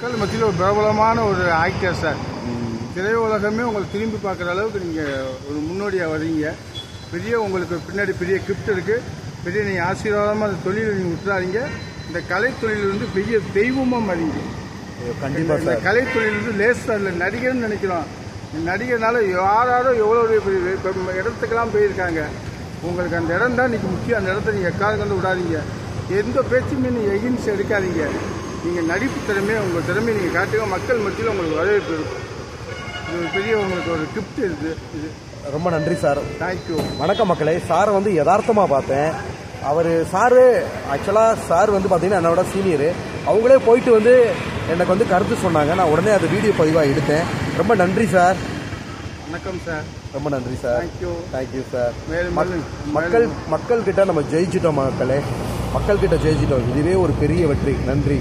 மக்கள் மத்தியில் ஒரு பிரபலமான ஒரு ஆக்டர் சார். திரையுலகமே உங்களை திரும்பி பார்க்குற அளவுக்கு நீங்கள் ஒரு முன்னோடியாக வரீங்க. பெரிய உங்களுக்கு பின்னாடி பெரிய கிஃப்ட் இருக்குது. பெரிய நீங்கள் ஆசீர்வாதமாக அந்த தொழிலை நீங்கள் விட்டுறாதீங்க. இந்த கலைத்தொழில் வந்து பெரிய தெய்வமாக மாறீங்க. கண்டிப்பாக இந்த கலைத்தொழில் வந்து லேசாக இல்லை, நடிகர்னு நினைக்கிறோம். நடிகர்னால யாரோ எவ்வளோ இடத்துக்கெல்லாம் போயிருக்காங்க. உங்களுக்கு அந்த இடம் தான் இன்றைக்கி முக்கியம். அந்த இடத்த நீங்கள் எக்காவது வந்து விடாதீங்க. எந்த பேச்சுமே நீங்கள் எகின்ஸ் எடுக்காதீங்க. நீங்கள் நடிப்பு திறமையை உங்கள் திறமையை நீங்கள் காட்டுங்க. மக்கள் மத்தியில் உங்களுக்கு வரவேற்பு இருக்கும். இது பெரிய உங்களுக்கு ஒரு கிஃப்ட் இருக்குது. இது ரொம்ப நன்றி சார். தேங்க்யூ. வணக்கம் மக்களே. சாரை வந்து யதார்த்தமாக பார்த்தேன். அவர் சாரு ஆக்சுவலாக சார் வந்து பார்த்தீங்கன்னா என்னோட சீனியரு. அவங்களே போயிட்டு வந்து எனக்கு வந்து கருத்து சொன்னாங்க. நான் உடனே அது வீடியோ பதிவாக எடுத்தேன். ரொம்ப நன்றி சார். வணக்கம் சார். ரொம்ப நன்றி சார். Thank you sir. மேலும் மக்கள்கிட்ட நம்ம ஜெயிச்சிட்டோம் மக்களே. மக்கள்கிட்ட ஜெயிச்சிட்டோம். இதுவே ஒரு பெரிய வெற்றி. நன்றி.